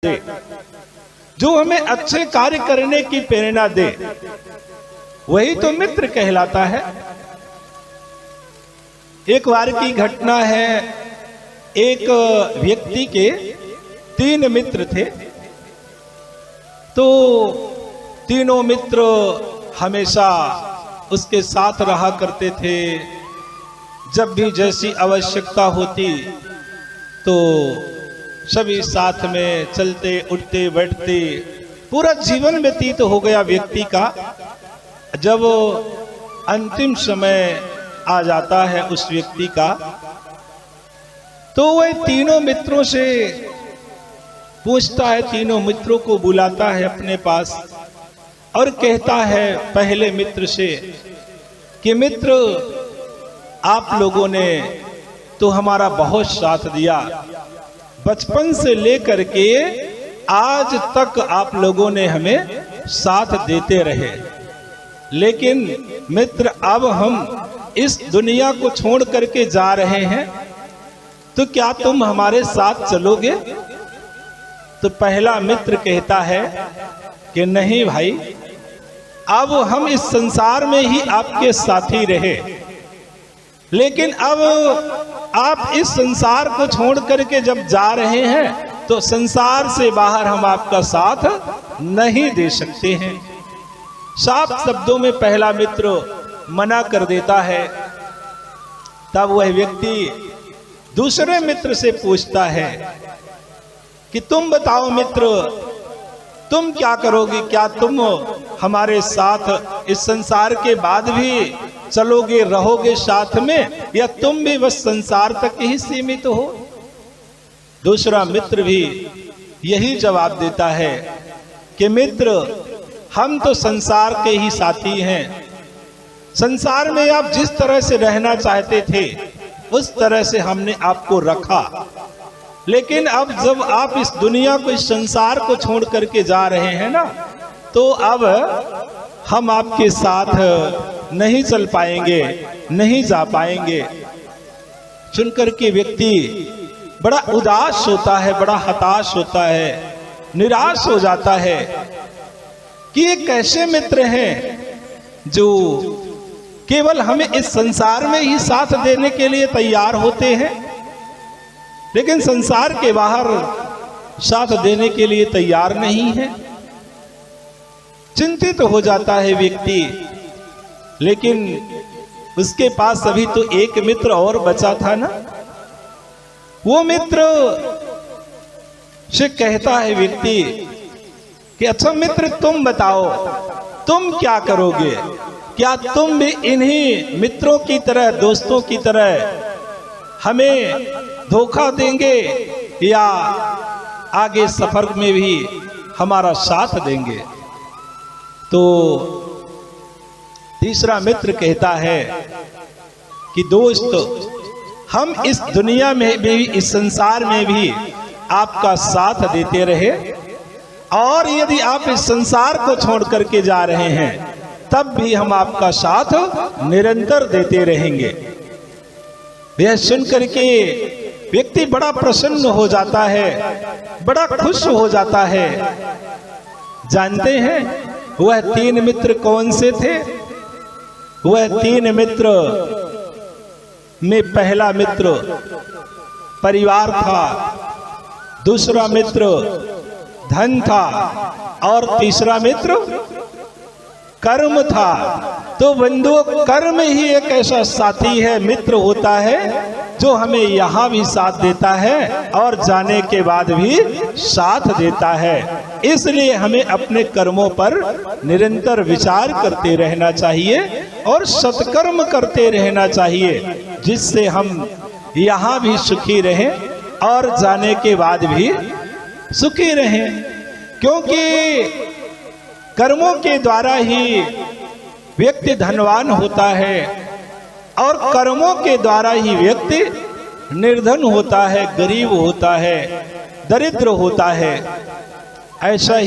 दे, जो हमें अच्छे कार्य करने की प्रेरणा दे, वही तो मित्र कहलाता है। एक बार की घटना है, एक व्यक्ति के 3 मित्र थे। तो तीनों मित्र हमेशा उसके साथ रहा करते थे। जब भी जैसी आवश्यकता होती तो सभी साथ में चलते उठते बैठते, पूरा जीवन व्यतीत हो गया व्यक्ति का। जब अंतिम समय आ जाता है उस व्यक्ति का, तो वह तीनों मित्रों से पूछता है, तीनों मित्रों को बुलाता है अपने पास और कहता है पहले मित्र से कि मित्र, आप लोगों ने तो हमारा बहुत साथ दिया, बचपन से लेकर के आज तक आप लोगों ने हमें साथ देते रहे, लेकिन मित्र अब हम इस दुनिया को छोड़ करके जा रहे हैं, तो क्या तुम हमारे साथ चलोगे? तो पहला मित्र कहता है कि नहीं भाई, अब हम इस संसार में ही आपके साथी रहे, लेकिन अब आप इस संसार को छोड़ करके जब जा रहे हैं तो संसार से बाहर हम आपका साथ नहीं दे सकते हैं। साफ शब्दों में पहला मित्र मना कर देता है। तब वह व्यक्ति दूसरे मित्र से पूछता है कि तुम बताओ मित्र, तुम क्या करोगे? क्या तुम हमारे साथ इस संसार के बाद भी चलोगे, रहोगे साथ में, या तुम भी बस संसार तक ही सीमित हो? दूसरा मित्र भी यही जवाब देता है कि मित्र, हम तो संसार के ही साथी हैं। संसार में आप जिस तरह से रहना चाहते थे उस तरह से हमने आपको रखा, लेकिन अब जब आप इस दुनिया को, इस संसार को छोड़ करके जा रहे हैं ना, तो अब हम आपके साथ नहीं चल पाएंगे, नहीं जा पाएंगे। सुनकर के व्यक्ति बड़ा उदास होता है, बड़ा हताश होता है, निराश हो जाता है कि ये कैसे मित्र हैं जो केवल हमें इस संसार में ही साथ देने के लिए तैयार होते हैं, लेकिन संसार के बाहर साथ देने के लिए तैयार नहीं है। चिंतित हो जाता है व्यक्ति, लेकिन उसके पास अभी तो एक मित्र और बचा था ना। वो मित्र से कहता है व्यक्ति कि अच्छा मित्र, तुम बताओ, तुम क्या करोगे? क्या तुम भी इन्हीं मित्रों की तरह, दोस्तों की तरह हमें धोखा देंगे, या आगे सफर में भी हमारा साथ देंगे? तो तीसरा मित्र कहता है कि दोस्त, हम इस दुनिया में भी, इस संसार में भी आपका साथ देते रहे, और यदि आप इस संसार को छोड़ करके जा रहे हैं तब भी हम आपका साथ निरंतर देते रहेंगे। यह सुनकर के व्यक्ति बड़ा प्रसन्न हो जाता है, बड़ा खुश हो जाता है। जानते हैं वह 3 मित्र कौन से थे? वह 3 मित्र में पहला मित्र परिवार था, दूसरा मित्र धन था, और तीसरा मित्र कर्म था। तो बंधुओं, कर्म ही एक ऐसा साथी है, मित्र होता है, जो हमें यहाँ भी साथ देता है और जाने के बाद भी साथ देता है। इसलिए हमें अपने कर्मों पर निरंतर विचार करते रहना चाहिए और सत्कर्म करते रहना चाहिए, जिससे हम यहाँ भी सुखी रहें और जाने के बाद भी सुखी रहें। क्योंकि कर्मों के द्वारा ही व्यक्ति धनवान होता है, और कर्मों के द्वारा ही व्यक्ति निर्धन होता है, गरीब होता है, दरिद्र होता है। ऐसा ही